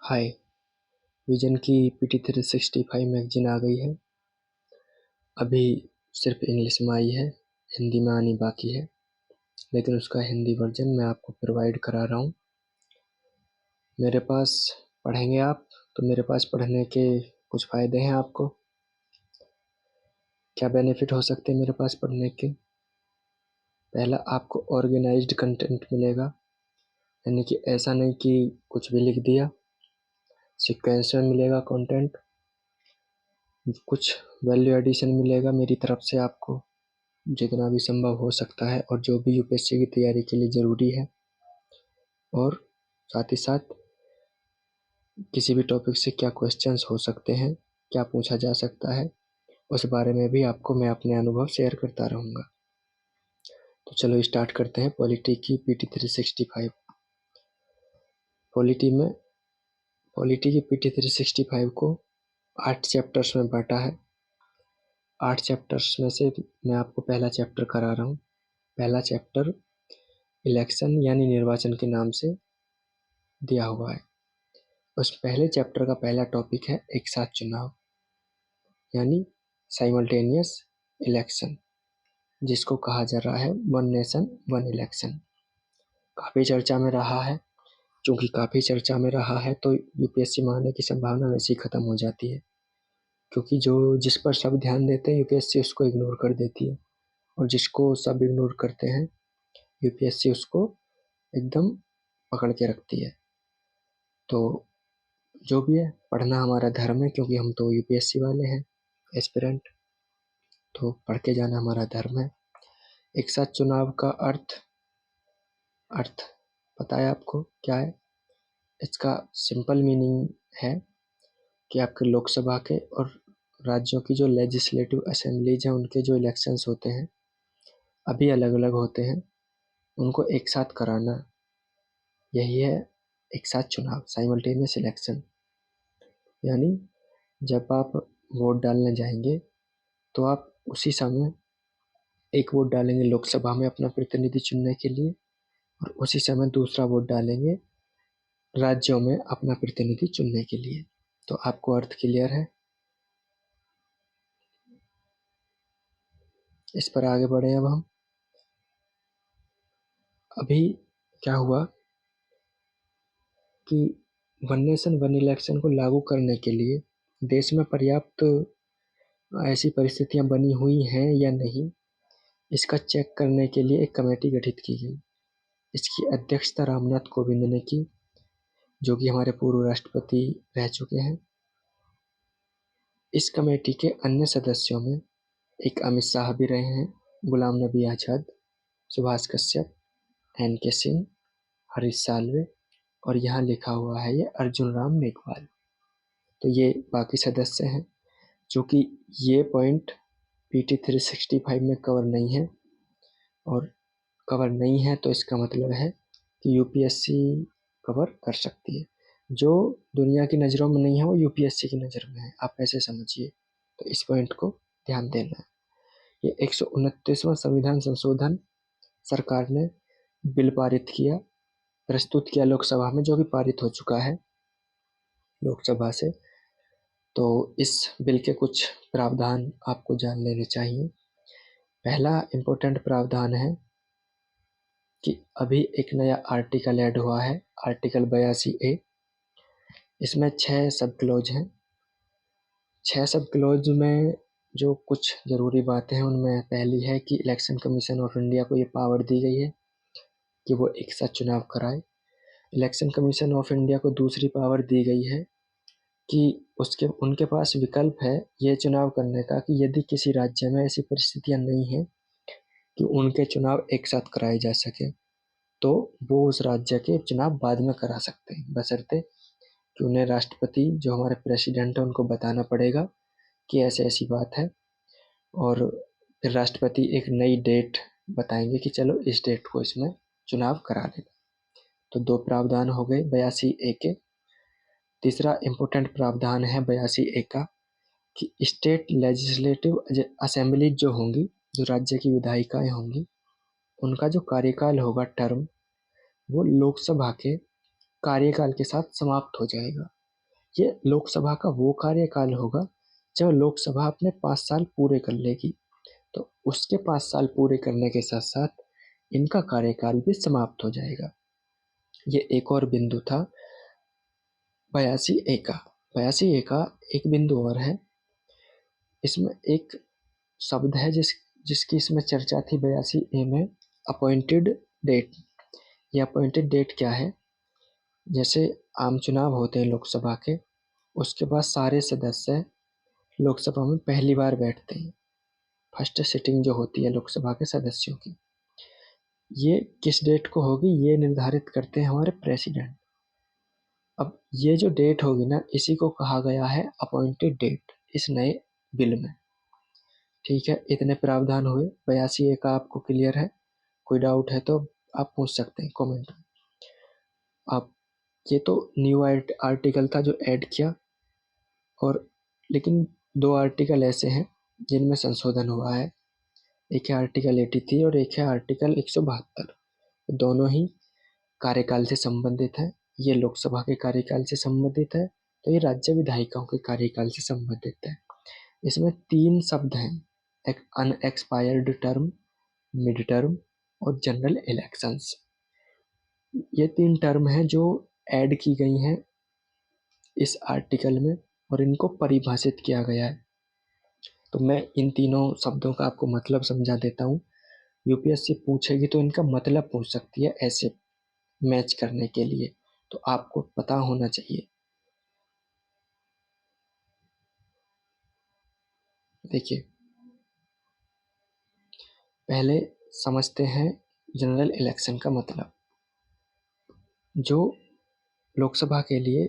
हाय। Vision की PT 365 magazine आ गई है। अभी सिर्फ इंग्लिश में आई है, हिंदी में आनी बाकी है, लेकिन उसका हिंदी वर्जन मैं आपको प्रोवाइड करा रहा हूँ। मेरे पास पढ़ेंगे आप तो मेरे पास पढ़ने के कुछ फ़ायदे हैं। आपको क्या बेनिफिट हो सकते हैं मेरे पास पढ़ने के? पहला, आपको ऑर्गेनाइज्ड कंटेंट मिलेगा, यानी कि ऐसा नहीं कि कुछ भी लिख दिया। सीक्वेंस में मिलेगा कंटेंट। कुछ वैल्यू एडिशन मिलेगा मेरी तरफ से आपको, जितना भी संभव हो सकता है और जो भी यूपीएससी की तैयारी के लिए ज़रूरी है। और साथ ही साथ किसी भी टॉपिक से क्या क्वेश्चंस हो सकते हैं, क्या पूछा जा सकता है, उस बारे में भी आपको मैं अपने अनुभव शेयर करता रहूँगा। तो चलो स्टार्ट करते हैं पॉलिटी की PT 365। पॉलिटी की PT 365 को 8 चैप्टर्स में बांटा है। 8 चैप्टर्स में से मैं आपको पहला चैप्टर करा रहा हूँ। पहला चैप्टर इलेक्शन यानी निर्वाचन के नाम से दिया हुआ है। उस पहले चैप्टर का पहला टॉपिक है एक साथ चुनाव, यानी साइमल्टेनियस इलेक्शन, जिसको कहा जा रहा है वन नेशन वन इलेक्शन। काफ़ी चर्चा में रहा है। चूँकि काफ़ी चर्चा में रहा है तो यूपीएससी में आने की संभावना वैसे ही ख़त्म हो जाती है, क्योंकि जिस पर सब ध्यान देते हैं यूपीएससी उसको इग्नोर कर देती है, और जिसको सब इग्नोर करते हैं यूपीएससी उसको एकदम पकड़ के रखती है। तो जो भी है, पढ़ना हमारा धर्म है, क्योंकि हम तो यूपीएससी वाले हैं एस्पिरेंट, तो पढ़ के जाना हमारा धर्म है। एक साथ चुनाव का अर्थ पता है आपको क्या है? इसका सिंपल मीनिंग है कि आपके लोकसभा के और राज्यों की जो लेजिस्लेटिव असेंबलीज हैं उनके जो इलेक्शंस होते हैं, अभी अलग अलग होते हैं, उनको एक साथ कराना, यही है एक साथ चुनाव, साइमल्टेनियस इलेक्शन। यानी जब आप वोट डालने जाएंगे तो आप उसी समय एक वोट डालेंगे लोकसभा में अपना प्रतिनिधि चुनने के लिए, और उसी समय दूसरा वोट डालेंगे राज्यों में अपना प्रतिनिधि चुनने के लिए। तो आपको अर्थ क्लियर है? इस पर आगे बढ़े। अब हम अभी क्या हुआ कि वन नेशन वन इलेक्शन को लागू करने के लिए देश में पर्याप्त ऐसी परिस्थितियां बनी हुई हैं या नहीं, इसका चेक करने के लिए एक कमेटी गठित की गई। इसकी अध्यक्षता रामनाथ कोविंद ने की, जो कि हमारे पूर्व राष्ट्रपति रह चुके हैं। इस कमेटी के अन्य सदस्यों में एक अमित शाह भी रहे हैं, गुलाम नबी आज़ाद, सुभाष कश्यप, NK सिंह, हरीश साल्वे, और यहाँ लिखा हुआ है ये अर्जुन राम मेघवाल। तो ये बाकी सदस्य हैं। चूँकि ये पॉइंट PT 365 में कवर नहीं है, और कवर नहीं है तो इसका मतलब है कि यूपीएससी कवर कर सकती है। जो दुनिया की नज़रों में नहीं है वो यूपीएससी की नज़र में है, आप ऐसे समझिए। तो इस पॉइंट को ध्यान देना है। ये 129वां संविधान संशोधन सरकार ने बिल प्रस्तुत किया लोकसभा में, जो कि पारित हो चुका है लोकसभा से। तो इस बिल के कुछ प्रावधान आपको जान लेने चाहिए। पहला इम्पोर्टेंट प्रावधान है कि अभी एक नया आर्टिकल ऐड हुआ है, आर्टिकल 82A। इसमें 6 सब क्लॉज हैं। 6 सब क्लॉज में जो कुछ ज़रूरी बातें हैं उनमें पहली है कि इलेक्शन कमीशन ऑफ इंडिया को ये पावर दी गई है कि वो एक साथ चुनाव कराए। इलेक्शन कमीशन ऑफ इंडिया को दूसरी पावर दी गई है कि उनके पास विकल्प है ये चुनाव करने का कि यदि किसी राज्य में ऐसी परिस्थितियां नहीं हैं कि उनके चुनाव एक साथ कराए जा सके, तो वो उस राज्य के चुनाव बाद में करा सकते हैं, बशर्ते कि उन्हें राष्ट्रपति, जो हमारे प्रेसिडेंट है, उनको बताना पड़ेगा कि ऐसे ऐसी बात है, और फिर राष्ट्रपति एक नई डेट बताएंगे कि चलो इस डेट को इसमें चुनाव करा देगा। तो 2 प्रावधान हो गए 82A के। तीसरा इम्पोर्टेंट प्रावधान है 82A का कि स्टेट लेजिस्लेटिव असेंबली जो होंगी, जो राज्य की विधायिकाएं होंगी, उनका जो कार्यकाल होगा, टर्म, वो लोकसभा के कार्यकाल के साथ समाप्त हो जाएगा। ये लोकसभा का वो कार्यकाल होगा जब लोकसभा अपने 5 साल पूरे कर लेगी। तो उसके 5 साल पूरे करने के साथ साथ इनका कार्यकाल भी समाप्त हो जाएगा। ये एक और बिंदु था 82A का। 82A का एक बिंदु और है, इसमें एक शब्द है जिसकी इसमें चर्चा थी 82A में, अपॉइंटेड डेट। ये अपॉइंटेड डेट क्या है? जैसे आम चुनाव होते हैं लोकसभा के, उसके बाद सारे सदस्य लोकसभा में पहली बार बैठते हैं। फर्स्ट सिटिंग जो होती है लोकसभा के सदस्यों की, ये किस डेट को होगी ये निर्धारित करते हैं हमारे प्रेसिडेंट। अब ये जो डेट होगी ना, इसी को कहा गया है अपॉइंटेड डेट इस नए बिल में। ठीक है, इतने प्रावधान हुए। 82A का आपको क्लियर है? कोई डाउट है तो आप पूछ सकते हैं कमेंट में। अब ये तो न्यू आर्टिकल था जो ऐड किया, और लेकिन 2 आर्टिकल ऐसे हैं जिनमें संशोधन हुआ है। एक है आर्टिकल 83 और एक है आर्टिकल 172। दोनों ही कार्यकाल से संबंधित है। ये लोकसभा के कार्यकाल से संबंधित है, तो ये राज्य विधायिकाओं के कार्यकाल से संबंधित है। इसमें 3 शब्द हैं, एक अनएक्सपायर्ड टर्म, मिड टर्म और जनरल इलेक्शंस। ये 3 टर्म हैं जो ऐड की गई हैं इस आर्टिकल में, और इनको परिभाषित किया गया है। तो मैं इन तीनों शब्दों का आपको मतलब समझा देता हूँ। यूपीएससी पूछेगी तो इनका मतलब पूछ सकती है ऐसे मैच करने के लिए, तो आपको पता होना चाहिए। देखिए, पहले समझते हैं जनरल इलेक्शन का मतलब। जो लोकसभा के लिए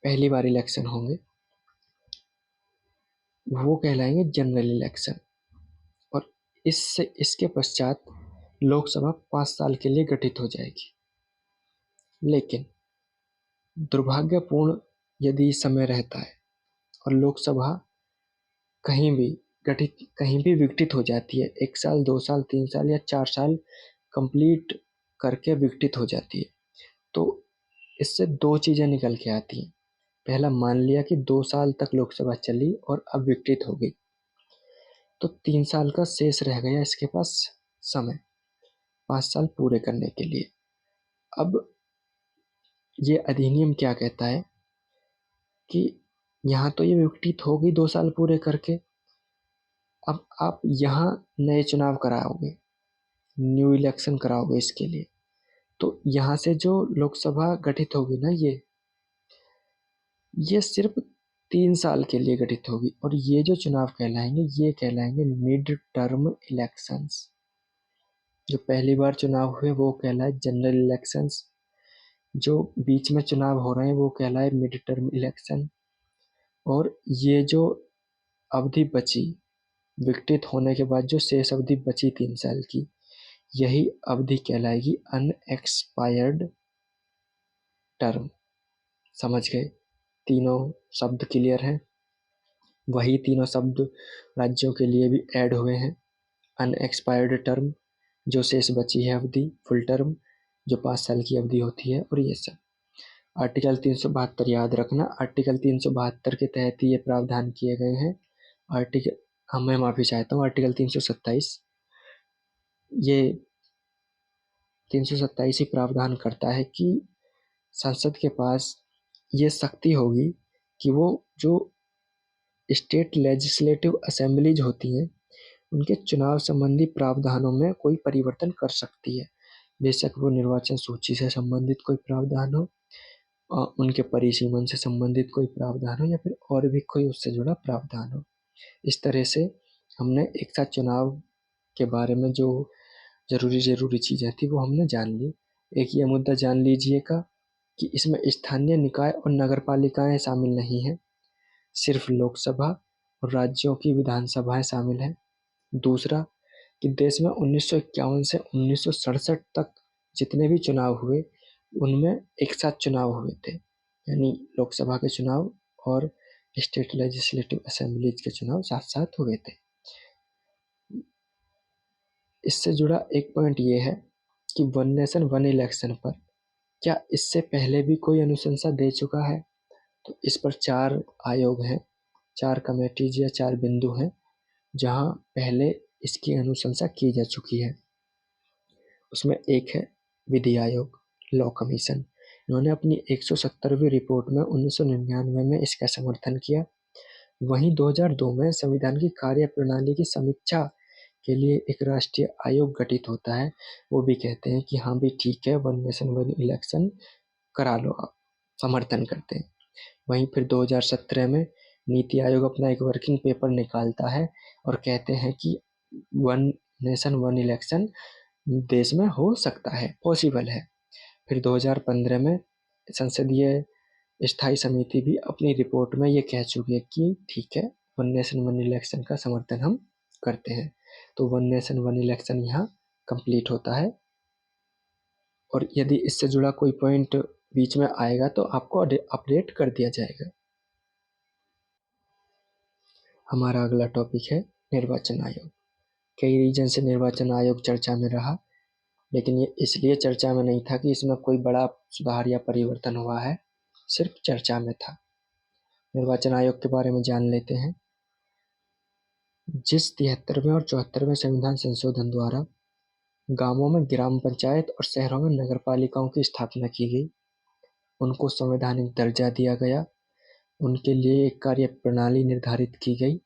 पहली बार इलेक्शन होंगे वो कहलाएंगे जनरल इलेक्शन, और इसके पश्चात लोकसभा 5 साल के लिए गठित हो जाएगी। लेकिन दुर्भाग्यपूर्ण यदि समय रहता है और लोकसभा कहीं भी विघटित हो जाती है, 1 साल 2 साल 3 साल या 4 साल कंप्लीट करके विघटित हो जाती है, तो इससे 2 चीज़ें निकल के आती हैं। पहला, मान लिया कि 2 साल तक लोकसभा चली और अब विघटित हो गई, तो 3 साल का शेष रह गया इसके पास समय 5 साल पूरे करने के लिए। अब ये अधिनियम क्या कहता है कि यहाँ तो ये विघटित हो गई 2 साल पूरे करके, अब आप यहाँ नए चुनाव कराओगे, न्यू इलेक्शन कराओगे इसके लिए, तो यहाँ से जो लोकसभा गठित होगी ना, ये सिर्फ 3 साल के लिए गठित होगी, और ये जो चुनाव कहलाएंगे ये कहलाएंगे मिड टर्म इलेक्शंस। जो पहली बार चुनाव हुए वो कहलाए जनरल इलेक्शंस, जो बीच में चुनाव हो रहे हैं वो कहलाए मिड टर्म इलेक्शन, और ये जो अवधि बची विघटित होने के बाद जो शेष अवधि बची 3 साल की, यही अवधि कहलाएगी अनएक्सपायर्ड टर्म। समझ गए? तीनों शब्द क्लियर हैं? वही तीनों शब्द राज्यों के लिए भी ऐड हुए हैं। अनएक्सपायर्ड टर्म, जो शेष बची है अवधि, फुल टर्म जो 5 साल की अवधि होती है, और ये सब। आर्टिकल 372 याद रखना, आर्टिकल 372 के तहत ये प्रावधान किए गए हैं। मैं माफ़ी चाहता हूँ, आर्टिकल 327, ये 327 ही प्रावधान करता है कि संसद के पास ये शक्ति होगी कि वो जो स्टेट लेजिस्लेटिव असेंबलीज होती हैं उनके चुनाव संबंधी प्रावधानों में कोई परिवर्तन कर सकती है। बेशक वो निर्वाचन सूची से संबंधित कोई प्रावधान हो, उनके परिसीमन से संबंधित कोई प्रावधान हो, या फिर और भी कोई उससे जुड़ा प्रावधान हो। इस तरह से हमने एक साथ चुनाव के बारे में जो ज़रूरी चीज़ें थी वो हमने जान ली। एक ये मुद्दा जान लीजिएगा कि इसमें स्थानीय निकाय और नगर पालिकाएँ शामिल नहीं हैं, सिर्फ लोकसभा और राज्यों की विधानसभाएं शामिल हैं। दूसरा कि देश में 1951 से 1967 तक जितने भी चुनाव हुए उनमें एक साथ चुनाव हुए थे, यानी लोकसभा के चुनाव और स्टेट लेजिस्लेटिव असेंबलीज के चुनाव साथ साथ हुए थे। इससे जुड़ा एक पॉइंट ये है कि वन नेशन वन इलेक्शन पर क्या इससे पहले भी कोई अनुशंसा दे चुका है? तो इस पर 4 आयोग हैं, 4 कमेटीज या 4 बिंदु हैं जहां पहले इसकी अनुशंसा की जा चुकी है। उसमें एक है विधि आयोग, लॉ कमीशन। इन्होंने अपनी 170वीं रिपोर्ट में 1999 में इसका समर्थन किया। वहीं 2002 में संविधान की कार्यप्रणाली की समीक्षा के लिए एक राष्ट्रीय आयोग गठित होता है। वो भी कहते हैं कि हाँ भी ठीक है, वन नेशन वन इलेक्शन करा लो आप, समर्थन करते हैं। वहीं फिर 2017 में नीति आयोग अपना एक वर्किंग पेपर निकालता है और कहते हैं कि वन नेशन वन इलेक्शन देश में हो सकता है, पॉसिबल है। फिर 2015 में संसदीय स्थायी समिति भी अपनी रिपोर्ट में ये कह चुकी है कि ठीक है, वन नेशन वन इलेक्शन का समर्थन हम करते हैं। तो वन नेशन वन इलेक्शन यहाँ कंप्लीट होता है। और यदि इससे जुड़ा कोई पॉइंट बीच में आएगा तो आपको अपडेट कर दिया जाएगा। हमारा अगला टॉपिक है निर्वाचन आयोग। कई रीजन से निर्वाचन आयोग चर्चा में रहा, लेकिन ये इसलिए चर्चा में नहीं था कि इसमें कोई बड़ा सुधार या परिवर्तन हुआ है, सिर्फ चर्चा में था। निर्वाचन आयोग के बारे में जान लेते हैं। जिस 73वें और 74वें संविधान संशोधन द्वारा गांवों में ग्राम पंचायत और शहरों में नगरपालिकाओं की स्थापना की गई, उनको संवैधानिक दर्जा दिया गया, उनके लिए एक कार्य प्रणाली निर्धारित की गई।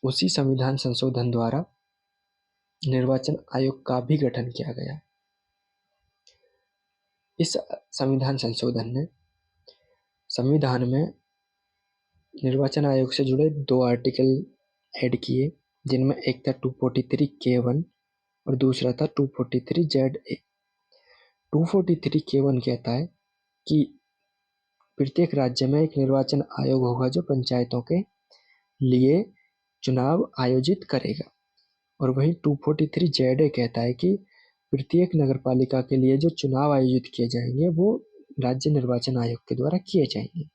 उसी संविधान संशोधन द्वारा निर्वाचन आयोग का भी गठन किया गया। इस संविधान संशोधन ने संविधान में निर्वाचन आयोग से जुड़े 2 आर्टिकल ऐड किए, जिनमें एक था 243(k)(1) और दूसरा था 243(z)(a). 243(k)(1) कहता है कि प्रत्येक राज्य में एक निर्वाचन आयोग होगा जो पंचायतों के लिए चुनाव आयोजित करेगा। और वहीं 243(z)(a) कहता है कि प्रत्येक नगरपालिका के लिए जो चुनाव आयोजित किए जाएंगे वो राज्य निर्वाचन आयोग के द्वारा किए जाएंगे।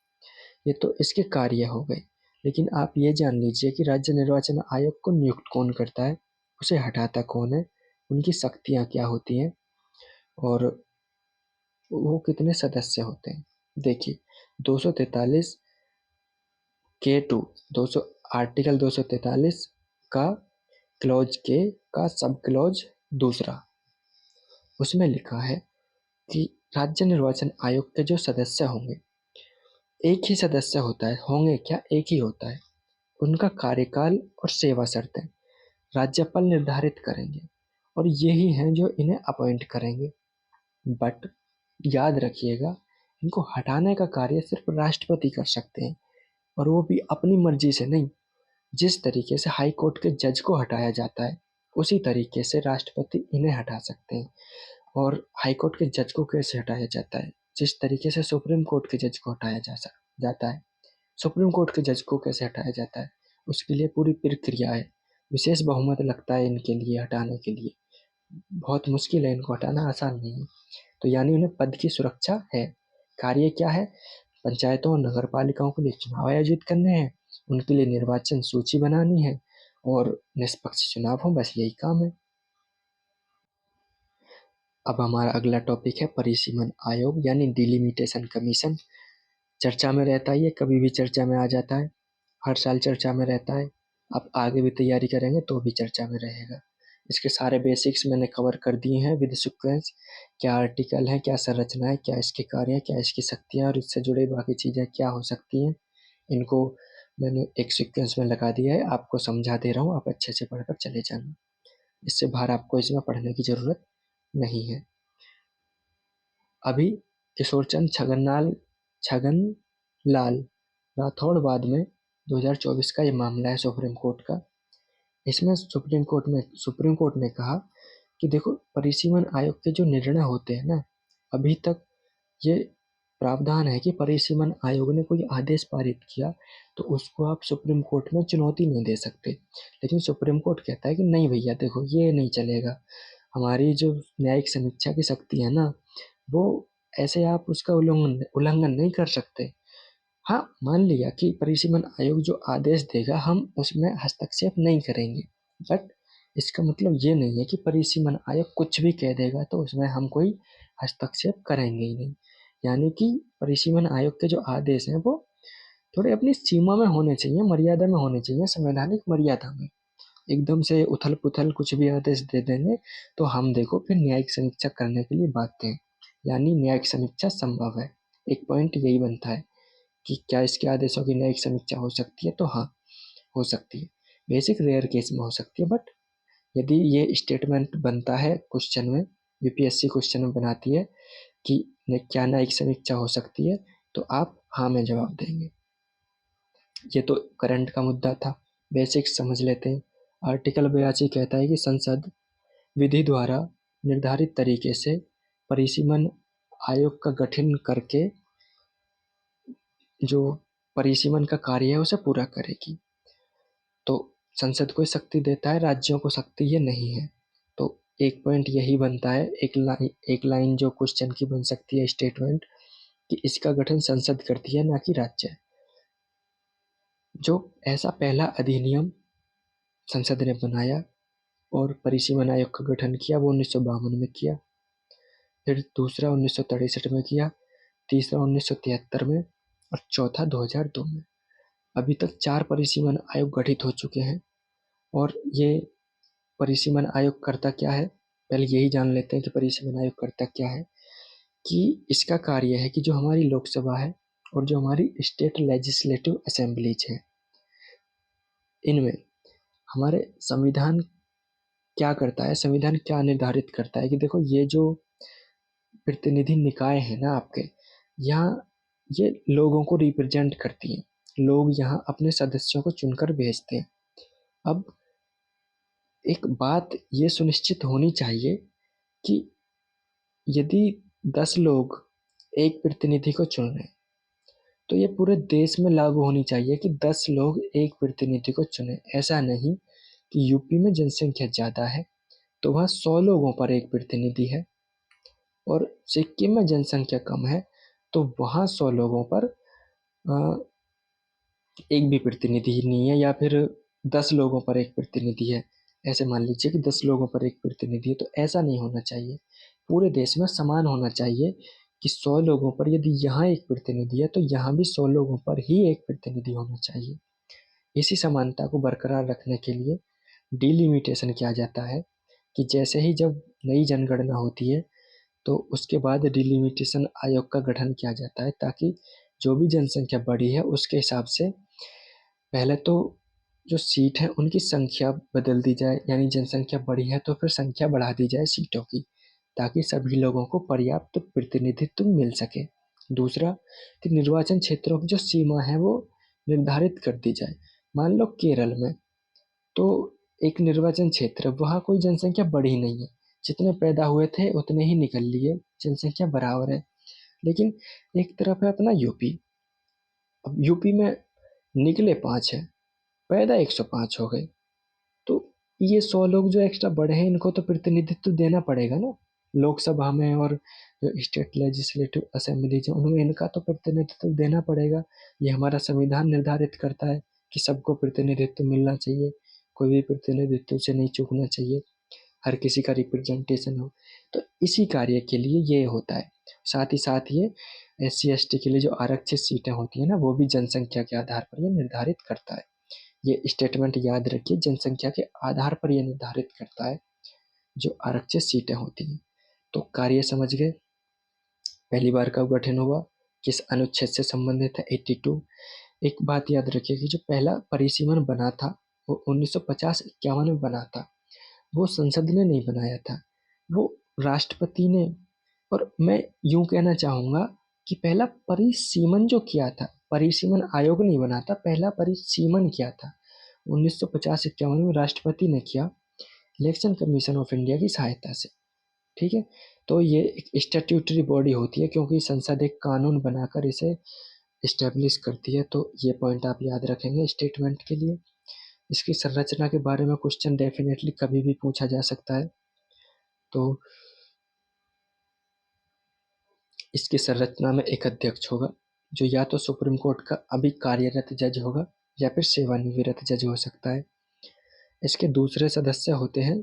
ये तो इसके कार्य हो गए, लेकिन आप ये जान लीजिए कि राज्य निर्वाचन आयोग को नियुक्त कौन करता है, उसे हटाता कौन है, उनकी शक्तियां क्या होती हैं और वो कितने सदस्य होते हैं। देखिए 243 (k)(2), 200 आर्टिकल 243 का क्लॉज के का सब क्लॉज दूसरा, उसमें लिखा है कि राज्य निर्वाचन आयोग के जो सदस्य होंगे, एक ही सदस्य होता है, होंगे क्या, एक ही होता है। उनका कार्यकाल और सेवा शर्तें राज्यपाल निर्धारित करेंगे और यही हैं जो इन्हें अपॉइंट करेंगे। बट याद रखिएगा, इनको हटाने का कार्य सिर्फ राष्ट्रपति कर सकते हैं, और वो भी अपनी मर्जी से नहीं। जिस तरीके से हाई कोर्ट के जज को हटाया जाता है, उसी तरीके से राष्ट्रपति इन्हें हटा सकते हैं। और हाई कोर्ट के जज को कैसे हटाया जाता है, जिस तरीके से सुप्रीम कोर्ट के जज को हटाया जाता है, सुप्रीम कोर्ट के जज को कैसे हटाया जाता है, उसके लिए पूरी प्रक्रिया है। विशेष बहुमत लगता है इनके लिए हटाने के लिए, बहुत मुश्किल है, इनको हटाना आसान नहीं है। तो यानी उन्हें पद की सुरक्षा है। कार्य क्या है, पंचायतों और नगरपालिकाओं के लिए चुनाव आयोजित करने हैं, उनके लिए निर्वाचन सूची बनानी है और निष्पक्ष चुनाव हो, बस यही काम है। अब हमारा अगला टॉपिक है परिसीमन आयोग यानी डिलिमिटेशन कमीशन। चर्चा में रहता है, ये कभी भी चर्चा में आ जाता है, हर साल चर्चा में रहता है। आप आगे भी तैयारी करेंगे तो भी चर्चा में रहेगा। इसके सारे बेसिक्स मैंने कवर कर दिए हैं विद सीक्वेंस, क्या आर्टिकल है, क्या संरचना है, क्या इसके कार्य है, क्या इसकी शक्तियाँ और इससे जुड़े बाकी चीज़ें क्या हो सकती हैं, इनको मैंने एक सीक्वेंस में लगा दिया है। आपको समझा दे रहा हूँ, आप अच्छे से पढ़कर चले जाना, इससे बाहर आपको इसमें पढ़ने की ज़रूरत नहीं है। अभी किशोरचंद छगनलाल राठौड़ बाद में 2024 का ये मामला है सुप्रीम कोर्ट का। इसमें सुप्रीम कोर्ट ने कहा कि देखो, परिसीमन आयोग के जो निर्णय होते हैं ना, अभी तक ये प्रावधान है कि परिसीमन आयोग ने कोई आदेश पारित किया तो उसको आप सुप्रीम कोर्ट में चुनौती नहीं दे सकते। लेकिन सुप्रीम कोर्ट कहता है कि नहीं भैया, देखो ये नहीं चलेगा, हमारी जो न्यायिक समीक्षा की शक्ति है ना, वो ऐसे आप उसका उल्लंघन नहीं कर सकते। हाँ, मान लिया कि परिसीमन आयोग जो आदेश देगा हम उसमें हस्तक्षेप नहीं करेंगे, बट इसका मतलब ये नहीं है कि परिसीमन आयोग कुछ भी कह देगा तो उसमें हम कोई हस्तक्षेप करेंगे ही नहीं। यानी कि परिसीमन आयोग के जो आदेश हैं वो थोड़े अपनी सीमा में होने चाहिए, मर्यादा में होने चाहिए, संवैधानिक मर्यादा में। एकदम से उथल-पुथल कुछ भी आदेश दे देंगे तो हम देखो फिर न्यायिक समीक्षा करने के लिए बाध्य हैं, यानी न्यायिक समीक्षा संभव है। एक पॉइंट यही बनता है कि क्या इसके आदेशों की न्यायिक समीक्षा हो सकती है, तो हाँ, हो सकती है। बेसिक रेयर केस में हो सकती है, बट यदि ये स्टेटमेंट बनता है क्वेश्चन में, यूपीएससी क्वेश्चन में बनाती है कि क्या न्यायिक समीक्षा हो सकती है, तो आप हाँ में जवाब देंगे। ये तो करंट का मुद्दा था, बेसिक समझ लेते हैं। आर्टिकल 82 कहता है कि संसद विधि द्वारा निर्धारित तरीके से परिसीमन आयोग का गठन करके जो परिसीमन का कार्य है उसे पूरा करेगी। तो संसद को शक्ति देता है, राज्यों को शक्ति ये नहीं है। तो एक पॉइंट यही बनता है, एक लाइन जो क्वेश्चन की बन सकती है स्टेटमेंट, कि इसका गठन संसद करती है, ना कि राज्य। जो ऐसा पहला अधिनियम संसद ने बनाया और परिसीमन आयोग का गठन किया वो 1952 में किया, फिर दूसरा 1963 में किया, तीसरा 1973 में और चौथा 2002 में। अभी तक 4 परिसीमन आयोग गठित हो चुके हैं। और ये परिसीमन आयोग करता क्या है, पहले यही जान लेते हैं कि परिसीमन आयोग करता क्या है। कि इसका कार्य है कि जो हमारी लोकसभा है और जो हमारी स्टेट लेजिस्लेटिव असेंबलीज हैं, इनमें हमारे संविधान क्या करता है, संविधान क्या निर्धारित करता है कि देखो ये जो प्रतिनिधि निकाय है ना आपके यहाँ, ये लोगों को रिप्रेजेंट करती हैं। लोग यहाँ अपने सदस्यों को चुनकर भेजते हैं। अब एक बात ये सुनिश्चित होनी चाहिए कि यदि 10 लोग एक प्रतिनिधि को चुन रहे हैं तो ये पूरे देश में लागू होनी चाहिए कि 10 लोग एक प्रतिनिधि को चुने। ऐसा नहीं कि यूपी में जनसंख्या ज़्यादा है तो वहाँ 100 लोगों पर एक प्रतिनिधि है, और सिक्किम में जनसंख्या कम है तो वहाँ 100 लोगों पर एक भी प्रतिनिधि नहीं है, या फिर 10 लोगों पर एक प्रतिनिधि है। ऐसे मान लीजिए कि 10 लोगों पर एक प्रतिनिधि है, तो ऐसा नहीं होना चाहिए। पूरे देश में समान होना चाहिए कि 100 लोगों पर यदि यहाँ एक प्रतिनिधि है तो यहाँ भी 100 लोगों पर ही एक प्रतिनिधि होना चाहिए। इसी समानता को बरकरार रखने के लिए डिलिमिटेशन किया जाता है कि जैसे ही जब नई जनगणना होती है तो उसके बाद डिलिमिटेशन आयोग का गठन किया जाता है, ताकि जो भी जनसंख्या बढ़ी है उसके हिसाब से पहले तो जो सीट है उनकी संख्या बदल दी जाए, यानी जनसंख्या बढ़ी है तो फिर संख्या बढ़ा दी जाए सीटों की, ताकि सभी लोगों को पर्याप्त प्रतिनिधित्व मिल सके। दूसरा कि निर्वाचन क्षेत्रों की जो सीमा है वो निर्धारित कर दी जाए। मान लो केरल में तो एक निर्वाचन क्षेत्र, वहाँ कोई जनसंख्या बढ़ी नहीं है, जितने पैदा हुए थे उतने ही निकल लिए, जनसंख्या बराबर है। लेकिन एक तरफ है अपना यूपी, अब यूपी में निकले 5 है, पैदा 105 हो गए, तो ये 100 लोग जो एक्स्ट्रा बढ़े हैं इनको तो प्रतिनिधित्व देना पड़ेगा ना लोकसभा में, और जो स्टेट लेजिस्लेटिव असेंबलीज है उनमें इनका तो प्रतिनिधित्व देना पड़ेगा। ये हमारा संविधान निर्धारित करता है कि सबको प्रतिनिधित्व मिलना चाहिए, कोई भी प्रतिनिधित्व से नहीं चूकना चाहिए, हर किसी का रिप्रेजेंटेशन हो। तो इसी कार्य के लिए ये होता है। साथ ही साथ ये SC ST के लिए जो आरक्षित सीटें होती है ना, वो भी जनसंख्या के आधार पर ये निर्धारित करता है। ये स्टेटमेंट याद रखिए, जनसंख्या के आधार पर यह निर्धारित करता है जो आरक्षित सीटें होती हैं। तो कार्य समझ गए, पहली बार कब गठन हुआ, किस अनुच्छेद से संबंधित है, 82। एक बात याद रखिए कि जो पहला परिसीमन बना था वो 1950-51 में बना था, वो संसद ने नहीं बनाया था, वो राष्ट्रपति ने। और मैं यूं कहना चाहूँगा कि पहला परिसीमन जो किया था, परिसीमन आयोग नहीं बना था, पहला परिसीमन किया था 1950-51 में राष्ट्रपति ने किया, इलेक्शन कमीशन ऑफ इंडिया की सहायता से। ठीक है, तो ये एक स्टैट्यूटरी बॉडी होती है क्योंकि संसद एक कानून बनाकर इसे इस्टेब्लिश करती है। तो ये पॉइंट आप याद रखेंगे स्टेटमेंट के लिए। इसकी संरचना के बारे में क्वेश्चन डेफिनेटली कभी भी पूछा जा सकता है। तो इसकी संरचना में एक अध्यक्ष होगा जो या तो सुप्रीम कोर्ट का अभी कार्यरत जज होगा या फिर सेवानिवृत्त जज हो सकता है। इसके दूसरे सदस्य होते हैं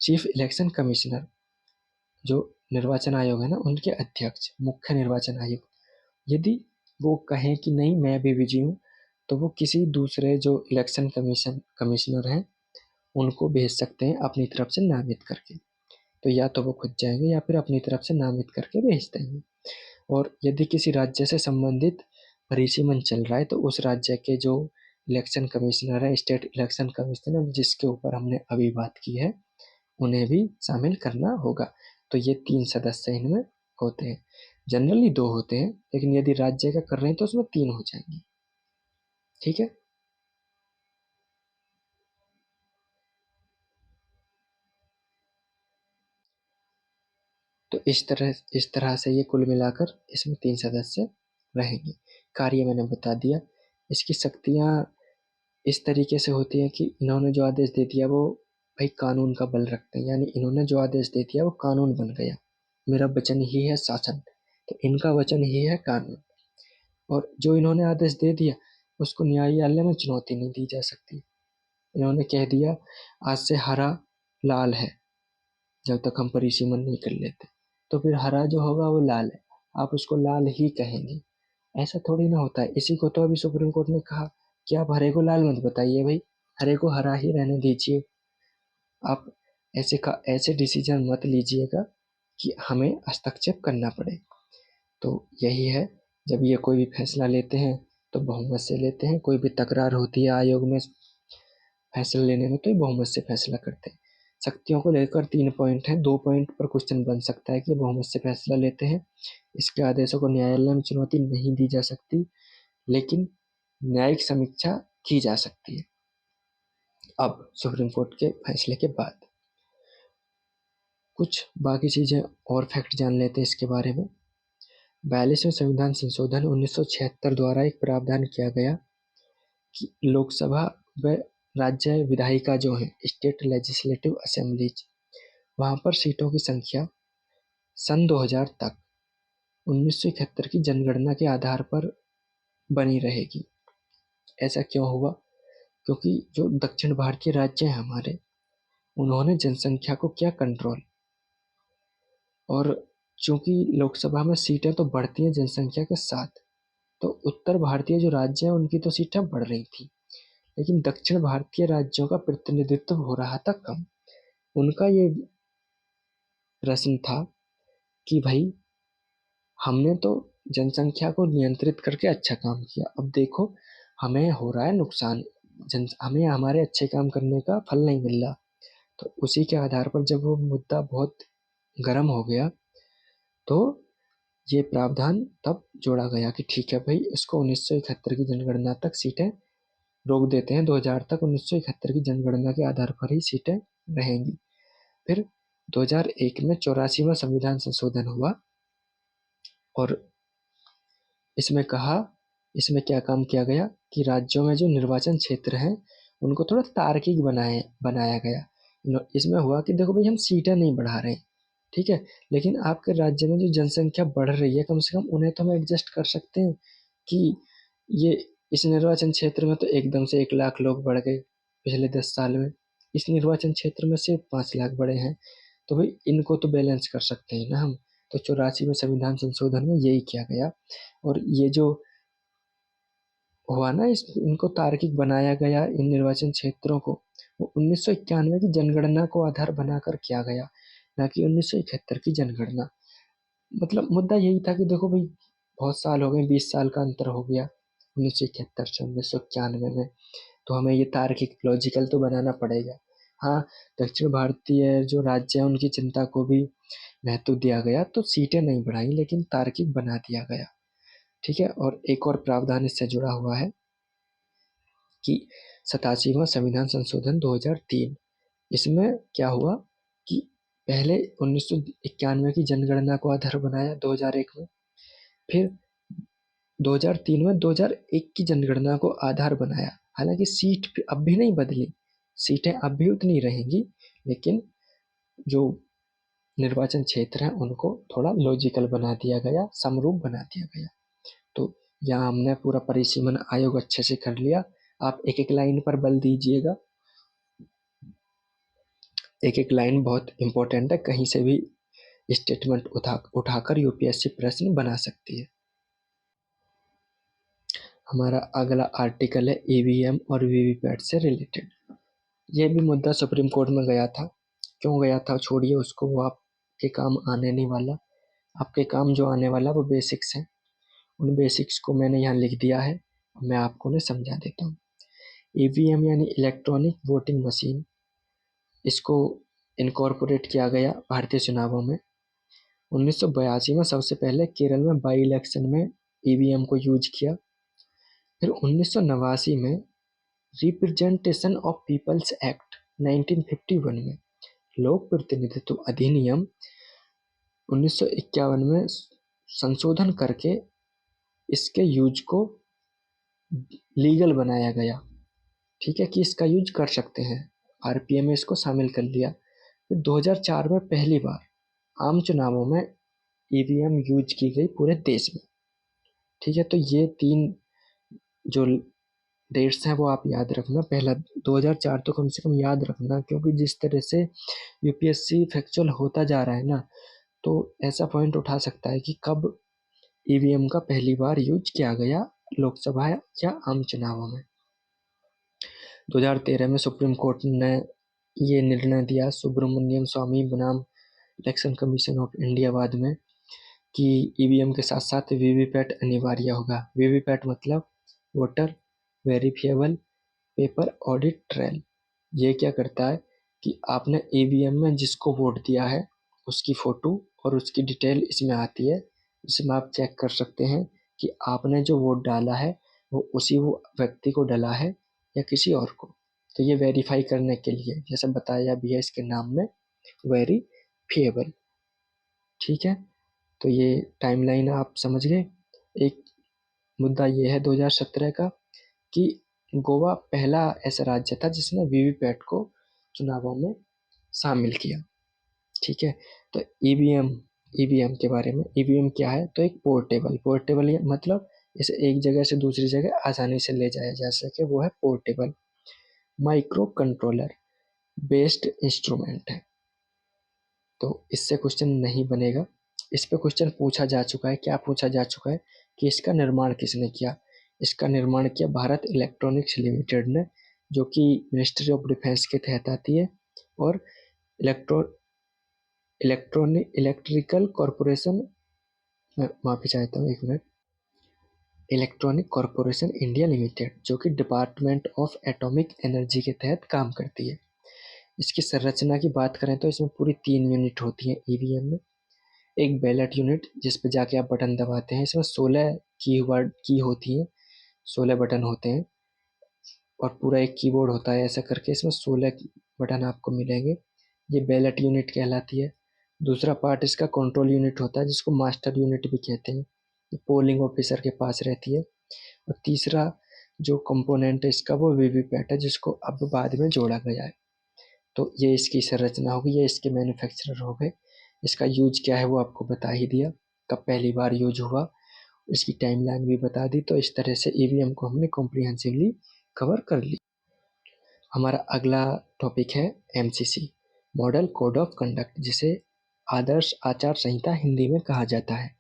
चीफ इलेक्शन कमिश्नर, जो निर्वाचन आयोग है ना, उनके अध्यक्ष, मुख्य निर्वाचन आयुक्त, यदि वो कहें कि नहीं मैं भी बिजी हूँ, तो वो किसी दूसरे जो इलेक्शन कमिश्नर हैं उनको भेज सकते हैं अपनी तरफ से नामित करके। तो या तो वो खुद जाएंगे या फिर अपनी तरफ से नामित करके भेज देंगे। और यदि किसी राज्य से संबंधित परिसीमन चल रहा है तो उस राज्य के जो इलेक्शन कमिश्नर है, स्टेट इलेक्शन कमिश्नर, जिसके ऊपर हमने अभी बात की है, उन्हें भी शामिल करना होगा। तो ये 3 सदस्य इनमें होते हैं। जनरली 2 होते हैं, लेकिन यदि राज्य का कर रहे हैं तो उसमें 3 हो जाएंगे। ठीक है। तो इस तरह से ये कुल मिलाकर इसमें 3 सदस्य रहेंगे। कार्य मैंने बता दिया। इसकी शक्तियाँ इस तरीके से होती हैं कि इन्होंने जो आदेश दे दिया वो भाई कानून का बल रखते हैं, यानी इन्होंने जो आदेश दे दिया वो कानून बन गया। मेरा वचन ही है शासन, तो इनका वचन ही है कानून। और जो इन्होंने आदेश दे दिया उसको न्यायालय में चुनौती नहीं दी जा सकती। इन्होंने कह दिया आज से हरा लाल है, जब तक हम परिसीमन नहीं कर लेते, तो फिर हरा जो होगा वो लाल है, आप उसको लाल ही कहेंगे। ऐसा थोड़ी ना होता है। इसी को तो अभी सुप्रीम कोर्ट ने कहा कि आप हरे को लाल मत बताइए भाई, हरे को हरा ही रहने दीजिए। आप ऐसे डिसीजन मत लीजिएगा कि हमें हस्तक्षेप करना पड़े। तो यही है, जब ये कोई भी फैसला लेते हैं तो बहुमत से लेते हैं। कोई भी तकरार होती है आयोग में फैसला लेने में तो ये बहुमत से फैसला करते हैं। शक्तियों को लेकर 3 पॉइंट हैं। 2 पॉइंट पर क्वेश्चन बन सकता है कि बहुमत से फैसला लेते हैं, इसके आदेशों को न्यायालय में चुनौती नहीं दी जा सकती, लेकिन न्यायिक समीक्षा की जा सकती है। अब सुप्रीम कोर्ट के फैसले के बाद कुछ बाकी चीज़ें और फैक्ट जान लेते हैं इसके बारे में। 42वें संविधान संशोधन 1976 द्वारा एक प्रावधान किया गया कि लोकसभा व राज्य विधायिका जो है, स्टेट लेजिस्लेटिव असेंबलीज, वहाँ पर सीटों की संख्या सन 2000 तक 1971 की जनगणना के आधार पर बनी रहेगी। ऐसा क्यों हुआ? क्योंकि जो दक्षिण भारतीय राज्य हैं हमारे, उन्होंने जनसंख्या को किया कंट्रोल, और चूंकि लोकसभा में सीटें तो बढ़ती हैं जनसंख्या के साथ, तो उत्तर भारतीय जो राज्य हैं उनकी तो सीटें बढ़ रही थी, लेकिन दक्षिण भारतीय राज्यों का प्रतिनिधित्व हो रहा था कम। उनका ये प्रश्न था कि भाई हमने तो जनसंख्या को नियंत्रित करके अच्छा काम किया, अब देखो हमें हो रहा है नुकसान, हमें हमारे अच्छे काम करने का फल नहीं मिल रहा। तो उसी के आधार पर जब वो मुद्दा बहुत गर्म हो गया तो ये प्रावधान तब जोड़ा गया कि ठीक है भाई, इसको 1971 की जनगणना तक सीटें रोक देते हैं, 2000 तक 1971 की जनगणना के आधार पर ही सीटें रहेंगी। फिर 2001 में 84वां संविधान संशोधन हुआ, और इसमें क्या काम किया गया कि राज्यों में जो निर्वाचन क्षेत्र हैं उनको थोड़ा तार्किक बनाया गया। इसमें हुआ कि देखो भाई हम सीटें नहीं बढ़ा रहे हैं, ठीक है, लेकिन आपके राज्य में जो जनसंख्या बढ़ रही है कम से कम उन्हें तो हम एडजस्ट कर सकते हैं कि ये इस निर्वाचन क्षेत्र में तो एकदम से 1 लाख लोग बढ़ गए पिछले 10 साल में, इस निर्वाचन क्षेत्र में सिर्फ 5 लाख बढ़े हैं, तो भाई इनको तो बैलेंस कर सकते हैं ना हम। तो 84 में संविधान संशोधन में यही किया गया, और ये जो हुआ ना, इनको तार्किक बनाया गया इन निर्वाचन क्षेत्रों को, वो 1991 की जनगणना को आधार बनाकर किया गया, ना कि 1971 की जनगणना। मतलब मुद्दा यही था कि देखो भाई बहुत साल हो गए, 20 साल का अंतर हो गया 1971 से 1991 में, तो हमें ये तार्किक लॉजिकल तो बनाना पड़ेगा। हाँ, दक्षिण भारतीय जो राज्य है उनकी चिंता को भी महत्व दिया गया, तो सीटें नहीं बढ़ाई लेकिन तार्किक बना दिया गया। ठीक है। और एक और प्रावधान इससे जुड़ा हुआ है कि 87वां संविधान संशोधन 2003, इसमें क्या हुआ कि पहले 1991 की जनगणना को आधार बनाया 2001 में, फिर 2003 में 2001 की जनगणना को आधार बनाया। हालांकि सीट अब भी नहीं बदली, सीटें अब भी उतनी रहेंगी, लेकिन जो निर्वाचन क्षेत्र हैं उनको थोड़ा लॉजिकल बना दिया गया, समरूप बना दिया गया। तो यहाँ हमने पूरा परिसीमन आयोग अच्छे से कर लिया। आप एक एक लाइन पर बल दीजिएगा, एक एक लाइन बहुत इंपॉर्टेंट है, कहीं से भी स्टेटमेंट उठाकर यूपीएससी प्रश्न बना सकती है। हमारा अगला आर्टिकल है ईवीएम और वीवीपैट से रिलेटेड। ये भी मुद्दा सुप्रीम कोर्ट में गया था। क्यों गया था छोड़िए उसको, वो आपके काम आने नहीं वाला। आपके काम जो आने वाला वो बेसिक्स हैं। उन बेसिक्स को मैंने यहाँ लिख दिया है, मैं आपको उन्हें समझा देता हूँ। ईवीएम यानी इलेक्ट्रॉनिक वोटिंग मशीन, इसको इनकॉर्पोरेट किया गया भारतीय चुनावों में। 1982 में सबसे पहले केरल में बाई इलेक्शन में ईवीएम को यूज किया। फिर 1989 में रिप्रेजेंटेशन ऑफ पीपल्स एक्ट 1951 में लोक प्रतिनिधित्व अधिनियम 1951 में संशोधन करके इसके यूज को लीगल बनाया गया। ठीक है, कि इसका यूज कर सकते हैं। आरपीएम में इसको शामिल कर लिया। फिर 2004 में पहली बार आम चुनावों में ईवीएम यूज की गई पूरे देश में। ठीक है, तो ये 3 जो डेट्स हैं वो आप याद रखना। पहला 2004 तो कम से कम याद रखना, क्योंकि जिस तरह से यूपीएससी फैक्चुअल होता जा रहा है ना, तो ऐसा पॉइंट उठा सकता है कि कब ईवीएम का पहली बार यूज किया गया लोकसभा या आम चुनावों में। 2013 में सुप्रीम कोर्ट ने ये निर्णय दिया सुब्रमण्यम स्वामी बनाम इलेक्शन कमीशन ऑफ इंडिया बाद में, कि ईवीएम के साथ साथ वीवीपैट अनिवार्य होगा। वीवीपैट मतलब voter verifiable paper audit trail. ये क्या करता है कि आपने ईवीएम में जिसको वोट दिया है उसकी फ़ोटो और उसकी डिटेल इसमें आती है, जिसमें आप चेक कर सकते हैं कि आपने जो वोट डाला है वो उसी वो व्यक्ति को डाला है या किसी और को। तो ये वेरीफाई करने के लिए, जैसे बताया भी है इसके नाम में, वेरीफिएबल। ठीक है, तो ये टाइमलाइन आप समझ गए। एक मुद्दा ये है 2017 का कि गोवा पहला ऐसा राज्य था जिसने वीवीपैट को चुनावों में शामिल किया। ठीक है, तो ईवीएम के बारे में, ईवीएम क्या है, तो एक पोर्टेबल मतलब इसे एक जगह से दूसरी जगह आसानी से ले जाया जा सके, वो है portable. Micro controller based instrument है। तो इससे क्वेश्चन नहीं बनेगा। इस पे क्वेश्चन पूछा जा चुका है। क्या पूछा जा चुका है कि इसका निर्माण किसने किया। इसका निर्माण किया भारत इलेक्ट्रॉनिक्स लिमिटेड ने, जो कि मिनिस्ट्री ऑफ डिफेंस के तहत आती है, और इलेक्ट्रिकल कॉरपोरेशन, माफ़ी चाहता हूँ, एक minute, electronic corporation India limited, जो कि डिपार्टमेंट ऑफ एटॉमिक एनर्जी के तहत काम करती है। इसकी संरचना की बात करें तो इसमें पूरी 3 यूनिट होती हैं ईवीएम में। एक बैलेट यूनिट जिस पे जाके आप बटन दबाते हैं, इसमें 16 की होती हैं, 16 बटन होते हैं और पूरा एक कीबोर्ड होता है। ऐसा करके इसमें 16 बटन आपको मिलेंगे। ये बैलेट यूनिट कहलाती है। दूसरा पार्ट इसका कंट्रोल यूनिट होता है, जिसको मास्टर यूनिट भी कहते हैं। ये पोलिंग ऑफिसर के पास रहती है। और तीसरा जो कंपोनेंट है इसका वो वीवीपैट है, जिसको अब बाद में जोड़ा गया है। तो ये इसकी संरचना होगी, ये इसके मैन्युफैक्चरर हो गए। इसका यूज क्या है वो आपको बता ही दिया, कब पहली बार यूज हुआ, इसकी टाइमलाइन भी बता दी। तो इस तरह से ईवीएम को हमने कॉम्प्रिहेंसिवली कवर कर ली। हमारा अगला टॉपिक है MCC, model code of conduct, जिसे आदर्श आचार संहिता हिंदी में कहा जाता है।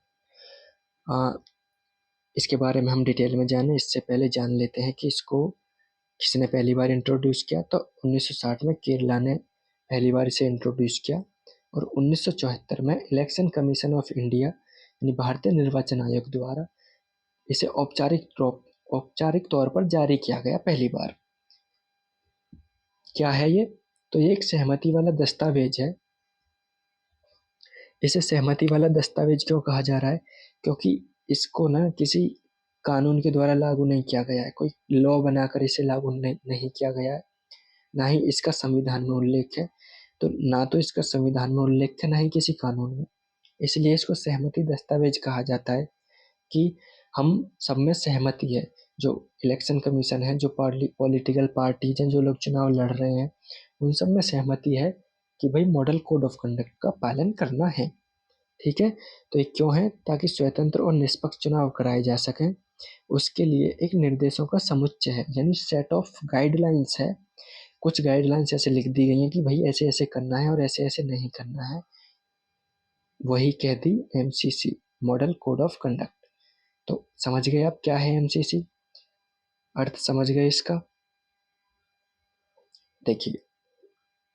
इसके बारे में हम डिटेल में जाने इससे पहले जान लेते हैं कि इसको किसने पहली बार इंट्रोड्यूस किया। तो 1960 में केरला ने पहली बार इसे इंट्रोड्यूस किया, और 1974 में इलेक्शन कमीशन ऑफ इंडिया यानी भारतीय निर्वाचन आयोग द्वारा इसे औपचारिक तौर पर जारी किया गया पहली बार। क्या है ये, तो ये एक सहमति वाला दस्तावेज है। इसे सहमति वाला दस्तावेज क्यों कहा जा रहा है, क्योंकि इसको ना किसी कानून के द्वारा लागू नहीं किया गया है, कोई लॉ बनाकर इसे लागू नहीं किया गया है, ना ही इसका संविधान में उल्लेख है। तो ना तो इसका संविधान में उल्लेख है, ना ही किसी कानून में। इसलिए इसको सहमति दस्तावेज कहा जाता है कि हम सब में सहमति है। जो इलेक्शन कमीशन है, जो पॉलिटिकल पार्टीज हैं, जो लोग चुनाव लड़ रहे हैं, उन सब में सहमति है कि भाई मॉडल कोड ऑफ कंडक्ट का पालन करना है। ठीक है, तो ये क्यों है, ताकि स्वतंत्र और निष्पक्ष चुनाव कराए जा सकें। उसके लिए एक निर्देशों का समुच्चय है, यानी सेट ऑफ गाइडलाइंस है। कुछ गाइडलाइंस ऐसे लिख दी गई हैं कि भाई ऐसे ऐसे करना है और ऐसे ऐसे नहीं करना है। वही कह दी MCC, model code of conduct. तो समझ गए आप क्या है एमसीसी, अर्थ समझ गए इसका। देखिए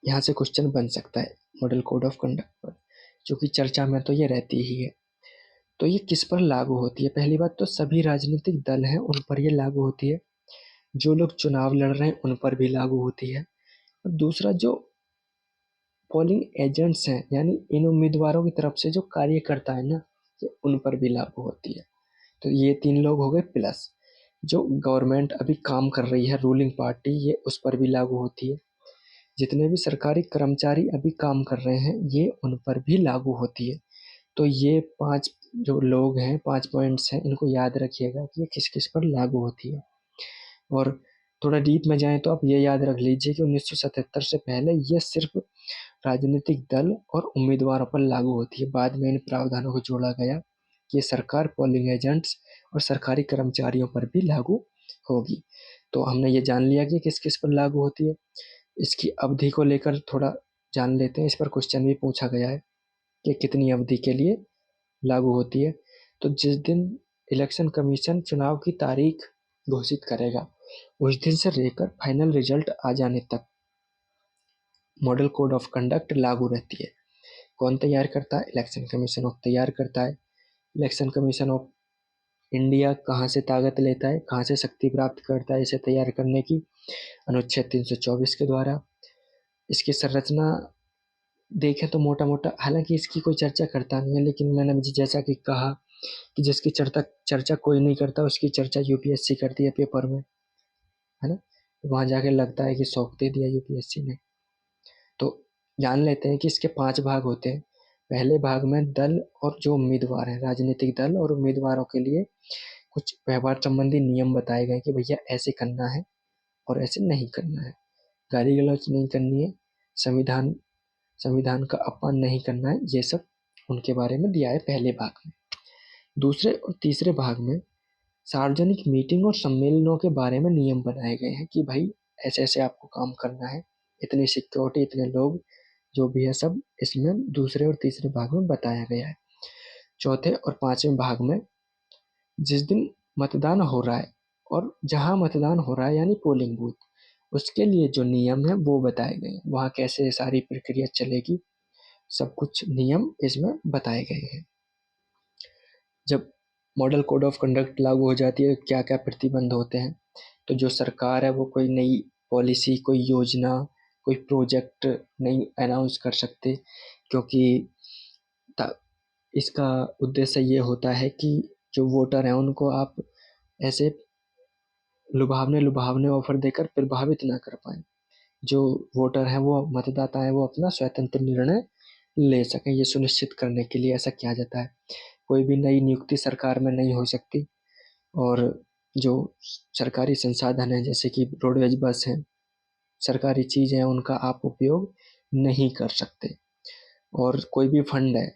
यहाँ से क्वेश्चन बन सकता है मॉडल कोड ऑफ कंडक्ट पर, क्योंकि चर्चा में तो ये रहती ही है। तो ये किस पर लागू होती है? पहली बात तो सभी राजनीतिक दल हैं उन पर ये लागू होती है, जो लोग चुनाव लड़ रहे हैं उन पर भी लागू होती है, और दूसरा जो पोलिंग एजेंट्स हैं यानी इन उम्मीदवारों की तरफ से जो कार्यकर्ता है ना, ये उन पर भी लागू होती है। तो ये 3 लोग हो गए, प्लस जो गवर्नमेंट अभी काम कर रही है रूलिंग पार्टी, ये उस पर भी लागू होती है। जितने भी सरकारी कर्मचारी अभी काम कर रहे हैं ये उन पर भी लागू होती है। तो ये 5 जो लोग हैं, 5 पॉइंट्स हैं, इनको याद रखिएगा कि ये किस किस पर लागू होती है। और थोड़ा डीप में जाएं तो आप ये याद रख लीजिए कि 1977 से पहले ये सिर्फ राजनीतिक दल और उम्मीदवारों पर लागू होती है। बाद में इन प्रावधानों को जोड़ा गया कि ये सरकार, पोलिंग एजेंट्स और सरकारी कर्मचारियों पर भी लागू होगी। तो हमने ये जान लिया कि किस किस पर लागू होती है। इसकी अवधि को लेकर थोड़ा जान लेते हैं, इस पर क्वेश्चन भी पूछा गया है कि कितनी अवधि के लिए लागू होती है। तो जिस दिन इलेक्शन कमीशन चुनाव की तारीख घोषित करेगा उस दिन से लेकर फाइनल रिजल्ट आ जाने तक मॉडल कोड ऑफ कंडक्ट लागू रहती है। कौन तैयार करता है? इलेक्शन कमीशन ऑफ तैयार करता है। इलेक्शन कमीशन ऑफ इंडिया कहाँ से ताकत लेता है, कहाँ से शक्ति प्राप्त करता है इसे तैयार करने की? अनुच्छेद 324 के द्वारा। इसकी संरचना देखें तो मोटा मोटा, हालांकि इसकी कोई चर्चा करता नहीं है, लेकिन मैंने जैसा कि कहा कि जिसकी चर्चा चर्चा कोई नहीं करता उसकी चर्चा यूपीएससी करती है पेपर में, है ना। वहाँ जाके लगता है कि सौंप दे दिया यूपीएससी ने। तो जान लेते हैं कि इसके 5 भाग होते हैं। पहले भाग में दल और जो उम्मीदवार हैं, राजनीतिक दल और उम्मीदवारों के लिए कुछ व्यवहार संबंधी नियम बताए गए कि भैया ऐसे करना है और ऐसे नहीं करना है। गाली गलौज नहीं करनी है, संविधान संविधान का अपमान नहीं करना है, ये सब उनके बारे में दिया है पहले भाग में। दूसरे और तीसरे भाग में सार्वजनिक मीटिंग और सम्मेलनों के बारे में नियम बनाए गए हैं कि भाई ऐसे ऐसे आपको काम करना है, इतनी सिक्योरिटी, इतने लोग, जो भी है सब इसमें दूसरे और तीसरे भाग में बताया गया है। चौथे और पांचवें भाग में जिस दिन मतदान हो रहा है और जहां मतदान हो रहा है यानी पोलिंग बूथ, उसके लिए जो नियम है वो बताए गए हैं, वहां कैसे सारी प्रक्रिया चलेगी, सब कुछ नियम इसमें बताए गए हैं। जब मॉडल कोड ऑफ कंडक्ट लागू हो जाती है क्या क्या प्रतिबंध होते हैं? तो जो सरकार है वो कोई नई पॉलिसी, कोई योजना, कोई प्रोजेक्ट नहीं अनाउंस कर सकते, क्योंकि इसका उद्देश्य ये होता है कि जो वोटर हैं उनको आप ऐसे लुभावने लुभावने ऑफर देकर प्रभावित ना कर पाए। जो वोटर हैं, वो मतदाता हैं, वो अपना स्वतंत्र निर्णय ले सकें, ये सुनिश्चित करने के लिए ऐसा किया जाता है। कोई भी नई नियुक्ति सरकार में नहीं हो सकती, और जो सरकारी संसाधन है जैसे कि रोडवेज बस हैं, सरकारी चीज़ हैं, उनका आप उपयोग नहीं कर सकते। और कोई भी फंड है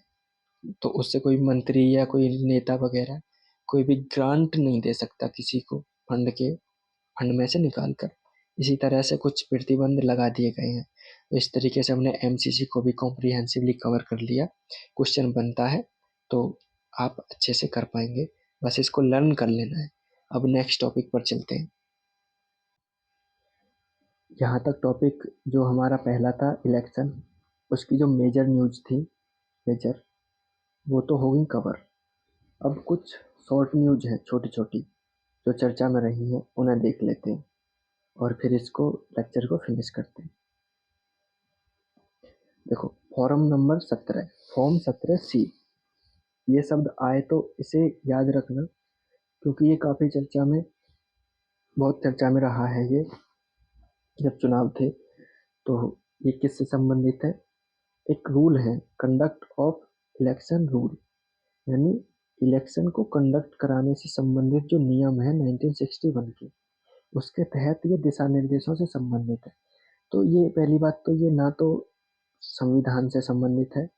तो उससे कोई मंत्री या कोई नेता वगैरह कोई भी ग्रांट नहीं दे सकता किसी को फंड में से निकाल कर। इसी तरह से कुछ प्रतिबंध लगा दिए गए हैं। तो इस तरीके से हमने एमसीसी को भी कॉम्प्रिहेंसिवली कवर कर लिया। क्वेश्चन बनता है तो आप अच्छे से कर पाएंगे, बस इसको लर्न कर लेना है। अब नेक्स्ट टॉपिक पर चलते हैं। यहाँ तक टॉपिक जो हमारा पहला था इलेक्शन, उसकी जो मेजर न्यूज़ थी, मेजर, वो तो हो गई कवर। अब कुछ शॉर्ट न्यूज़ है छोटी छोटी जो चर्चा में रही हैं, उन्हें देख लेते हैं और फिर इसको लेक्चर को फिनिश करते हैं। देखो, फॉर्म 17C, ये शब्द आए तो इसे याद रखना, क्योंकि ये काफ़ी बहुत चर्चा में रहा है। ये जब चुनाव थे तो ये किससे संबंधित है? एक रूल है, कंडक्ट ऑफ इलेक्शन रूल, यानी इलेक्शन को कंडक्ट कराने से संबंधित जो नियम है 1961 के, उसके तहत ये दिशा निर्देशों से संबंधित है। तो ये पहली बात तो ये ना तो संविधान से संबंधित है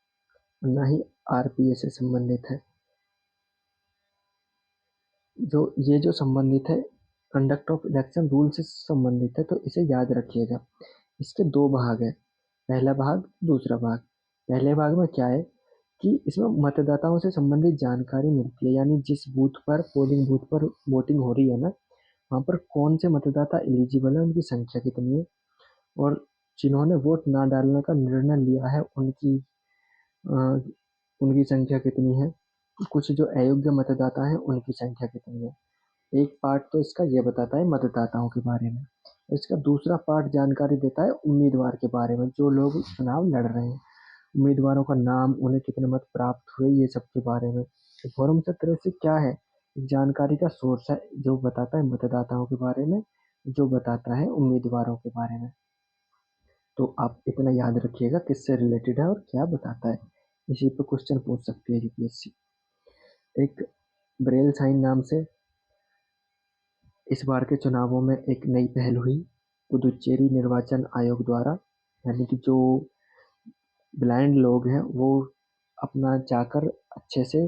ना ही आरपीए से संबंधित है। जो संबंधित है कंडक्ट ऑफ इलेक्शन रूल से संबंधित है, तो इसे याद रखिएगा। इसके 2 भाग है, पहला भाग, दूसरा भाग। पहले भाग में क्या है कि इसमें मतदाताओं से संबंधित जानकारी मिलती है, यानी जिस बूथ पर पोलिंग बूथ पर वोटिंग हो रही है ना, वहाँ पर कौन से मतदाता एलिजिबल है, उनकी संख्या कितनी है, और जिन्होंने वोट ना डालने का निर्णय लिया है अ, उनकी संख्या कितनी है, कुछ जो अयोग्य मतदाता हैं उनकी संख्या कितनी है। एक पार्ट तो इसका ये बताता है मतदाताओं के बारे में, इसका दूसरा पार्ट जानकारी देता है उम्मीदवार के बारे में, जो लोग चुनाव लड़ रहे हैं, उम्मीदवारों का नाम, उन्हें कितने मत प्राप्त हुए, ये सब के बारे में। तो फॉर्म 17 से क्या है, जानकारी का सोर्स है जो बताता है मतदाताओं के बारे में, जो बताता है उम्मीदवारों के बारे में। तो आप इतना याद रखिएगा किससे रिलेटेड है और क्या बताता है, इसी पे क्वेश्चन पूछ सकती है यूपीएससी। एक ब्रेल साइन नाम से इस बार के चुनावों में एक नई पहल हुई पुदुचेरी निर्वाचन आयोग द्वारा, यानी कि जो ब्लाइंड लोग हैं वो अपना जाकर अच्छे से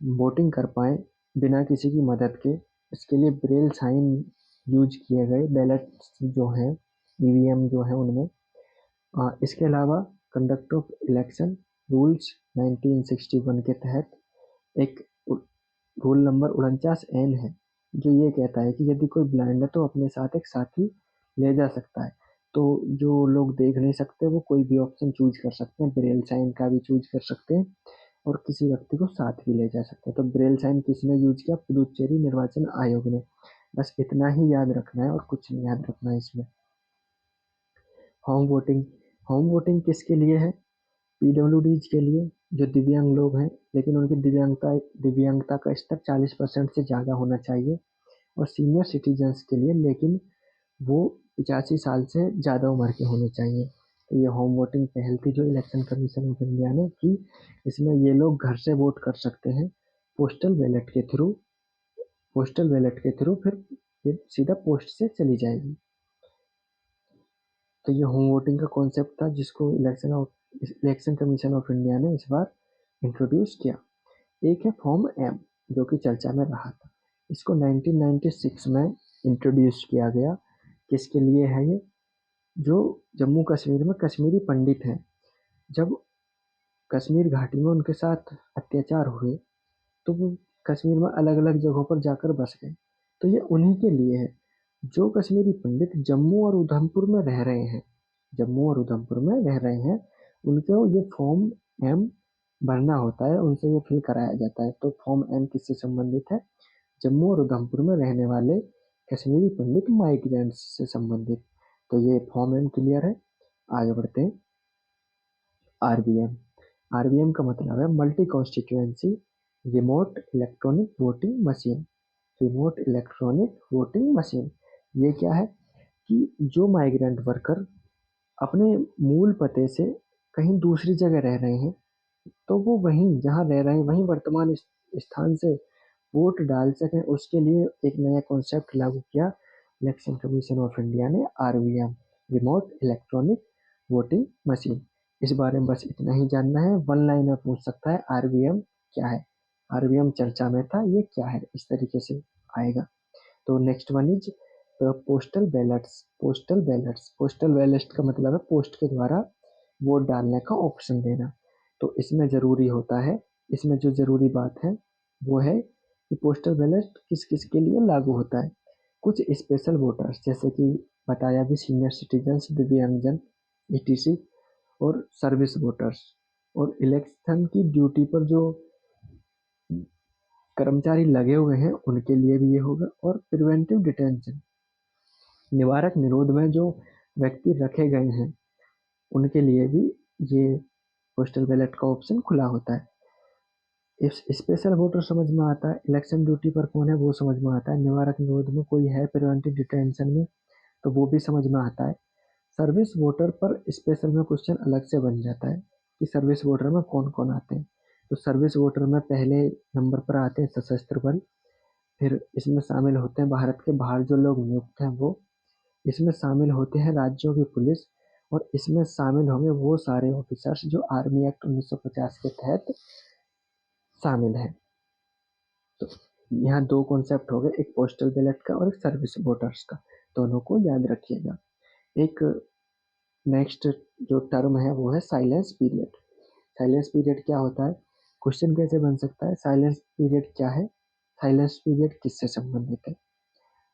वोटिंग कर पाएँ बिना किसी की मदद के, इसके लिए ब्रेल साइन यूज किए गए बैलेट्स जो हैं, ईवीएम जो है उनमें। इसके अलावा कंडक्ट ऑफ इलेक्शन रूल्स 1961 के तहत एक रूल नंबर 49N है, जो ये कहता है कि यदि कोई ब्लाइंड है तो अपने साथ एक साथी ले जा सकता है। तो जो लोग देख नहीं सकते वो कोई भी ऑप्शन चूज कर सकते हैं, ब्रेल साइन का भी चूज कर सकते हैं और किसी व्यक्ति को साथ भी ले जा सकते हैं। तो ब्रेल साइन किसने यूज किया, पुदुचेरी निर्वाचन आयोग ने। बस इतना ही याद रखना है और कुछ नहीं याद रखना है इसमें। होम वोटिंग, होम वोटिंग किसके लिए है, पीडब्ल्यूडीज के लिए, जो दिव्यांग लोग हैं लेकिन उनकी दिव्यांगता का स्तर 40% से ज़्यादा होना चाहिए, और सीनियर सिटीजन्स के लिए, लेकिन वो 85 साल से ज़्यादा उम्र के होने चाहिए। तो ये होम वोटिंग पहल थी जो इलेक्शन कमीशन ऑफ इंडिया ने की। इसमें ये लोग घर से वोट कर सकते हैं पोस्टल बैलेट के थ्रू, फिर सीधा पोस्ट से चली जाएगी। तो ये होम वोटिंग का कॉन्सेप्ट था जिसको इलेक्शन कमीशन ऑफ इंडिया ने इस बार इंट्रोड्यूस किया। एक है फॉर्म एम, जो कि चर्चा में रहा था, इसको 1996 में इंट्रोड्यूस किया गया। किसके लिए है ये, जो जम्मू कश्मीर में कश्मीरी पंडित हैं, जब कश्मीर घाटी में उनके साथ अत्याचार हुए तो वो कश्मीर में अलग अलग जगहों पर जाकर बस गए। तो ये उन्हीं के लिए है जो कश्मीरी पंडित जम्मू और उधमपुर में रह रहे हैं, उनको ये फॉर्म एम भरना होता है, उनसे ये फिल कराया जाता है। तो फॉर्म एम किससे संबंधित है, जम्मू और उधमपुर में रहने वाले कश्मीरी पंडित माइग्रेंट्स से संबंधित। तो ये फॉर्म एम क्लियर है। आगे बढ़ते हैं। आरबीएम, आरबीएम का मतलब है multi constituency remote electronic voting machine, remote electronic voting machine. ये क्या है कि जो माइग्रेंट वर्कर अपने मूल पते से कहीं दूसरी जगह रह रहे हैं, तो वो वहीं जहाँ रह रहे हैं वहीं वर्तमान स्थान से वोट डाल सकें, उसके लिए एक नया कॉन्सेप्ट लागू किया इलेक्शन कमीशन ऑफ इंडिया ने, RVM, remote electronic voting machine. इस बारे में बस इतना ही जानना है। वन लाइन में पूछ सकता है आरवीएम क्या है, आरवीएम चर्चा में था, ये क्या है, इस तरीके से आएगा। तो next one is postal ballets. Postal ballot का मतलब है पोस्ट के द्वारा वोट डालने का ऑप्शन देना। तो इसमें ज़रूरी होता है, इसमें जो ज़रूरी बात है वो है कि पोस्टल बैलेट किस किस के लिए लागू होता है। कुछ स्पेशल वोटर्स, जैसे कि बताया भी, सीनियर सिटीजन्स, दिव्यांगजन, ईटीसी, और सर्विस वोटर्स, और इलेक्शन की ड्यूटी पर जो कर्मचारी लगे हुए हैं उनके लिए भी ये होगा, और प्रिवेंटिव डिटेंशन, निवारक निरोध में जो व्यक्ति रखे गए हैं उनके लिए भी ये पोस्टल बैलेट का ऑप्शन खुला होता है। इस स्पेशल वोटर समझ में आता है, इलेक्शन ड्यूटी पर कौन है वो समझ में आता है, निवारक निरोध में कोई है प्रिवेंटिव डिटेंशन में तो वो भी समझ में आता है। सर्विस वोटर पर स्पेशल में क्वेश्चन अलग से बन जाता है कि सर्विस वोटर में कौन कौन आते हैं। तो सर्विस वोटर में पहले नंबर पर आते हैं सशस्त्र बल, फिर इसमें शामिल होते हैं भारत के बाहर जो लोग नियुक्त हैं वो, इसमें शामिल होते हैं राज्यों की पुलिस, और इसमें शामिल होंगे वो सारे ऑफिसर्स जो आर्मी एक्ट 1950 के तहत शामिल हैं। तो यहाँ दो कॉन्सेप्ट हो गए, एक पोस्टल बैलेट का और एक सर्विस वोटर्स का, दोनों को याद रखिएगा। एक नेक्स्ट जो टर्म है वो है साइलेंस पीरियड। साइलेंस पीरियड क्या होता है? क्वेश्चन कैसे बन सकता है? साइलेंस पीरियड क्या है? साइलेंस पीरियड किससे संबंधित है?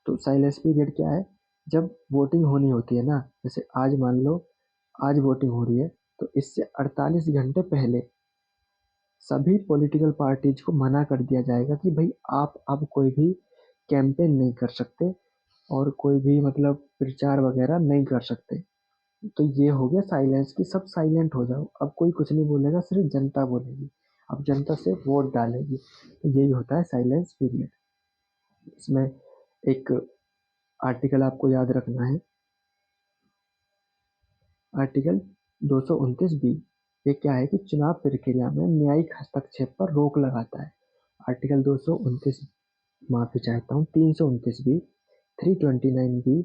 तो साइलेंस पीरियड क्या है? जब वोटिंग होनी होती है ना, जैसे आज मान लो आज वोटिंग हो रही है, तो इससे 48 घंटे पहले सभी पॉलिटिकल पार्टीज को मना कर दिया जाएगा कि भाई आप अब कोई भी कैंपेन नहीं कर सकते और कोई भी मतलब प्रचार वगैरह नहीं कर सकते। तो ये हो गया साइलेंस की, सब साइलेंट हो जाओ, अब कोई कुछ नहीं बोलेगा, सिर्फ जनता बोलेगी, अब जनता से वोट डालेगी। तो यही होता है साइलेंस पीरियड। इसमें एक आर्टिकल आपको याद रखना है, आर्टिकल 229 बी। ये क्या है कि चुनाव प्रक्रिया में न्यायिक हस्तक्षेप पर रोक लगाता है। आर्टिकल 229, माफी चाहता हूँ, 329 बी, 329 बी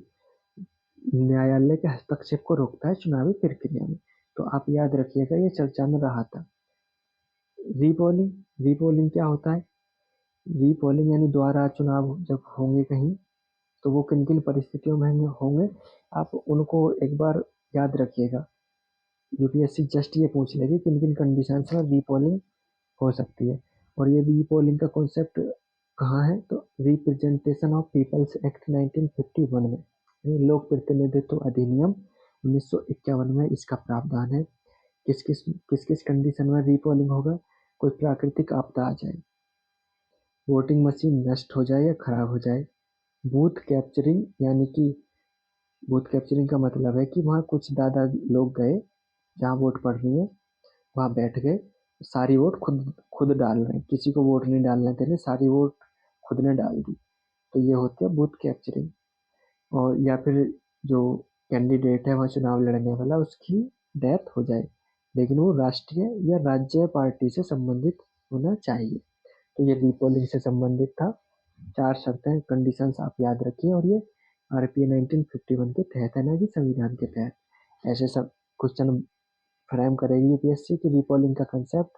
न्यायालय के हस्तक्षेप को रोकता है चुनावी प्रक्रिया में। तो आप याद रखिएगा, ये चर्चा में रहा था। रीपोलिंग, रीपोलिंग क्या होता है? रीपोलिंग यानी दोबारा चुनाव जब होंगे कहीं, तो वो किन किन परिस्थितियों में होंगे, आप उनको एक बार याद रखिएगा। यूपीएससी जस्ट ये पूछ लेगी किन किन कंडीशंस में रीपोलिंग हो सकती है। और ये रीपोलिंग का कॉन्सेप्ट कहाँ है? तो रिप्रेजेंटेशन ऑफ पीपल्स एक्ट 1951 में, यानी लोक प्रतिनिधित्व अधिनियम 1951 में इसका प्रावधान है। किस किस कंडीशन में रीपोलिंग होगा? कोई प्राकृतिक आपदा आ जाए, वोटिंग मशीन नष्ट हो जाए या खराब हो जाए, बूथ कैप्चरिंग, यानी कि बूथ कैप्चरिंग का मतलब है कि वहाँ कुछ दादा लोग गए जहाँ वोट पड़ रही है, वहाँ बैठ गए, सारी वोट खुद खुद डाल रहे हैं, किसी को वोट नहीं डालने देने, सारी वोट खुद ने डाल दी। तो ये होती है बूथ कैप्चरिंग। और या फिर जो कैंडिडेट है वहाँ चुनाव लड़ने वाला, उसकी डेथ हो जाए, लेकिन वो राष्ट्रीय या राज्य पार्टी से संबंधित होना चाहिए। तो ये रीपोलिंग से संबंधित था। 4 शर्तें, कंडीशंस आप याद रखिए, और ये आरपीए 1951 के तहत है ना कि संविधान के तहत। ऐसे सब क्वेश्चन फ्रेम करेगी यूपीएससी की रीपोलिंग का कंसेप्ट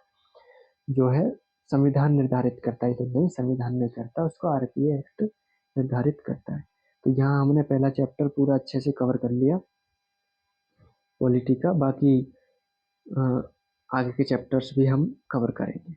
जो है संविधान निर्धारित करता है, तो नहीं, संविधान नहीं करता, उसको आरपीए एक्ट निर्धारित करता है। तो यहाँ हमने पहला चैप्टर पूरा अच्छे से कवर कर लिया पॉलिटी का। बाकी आगे के चैप्टर्स भी हम कवर करेंगे।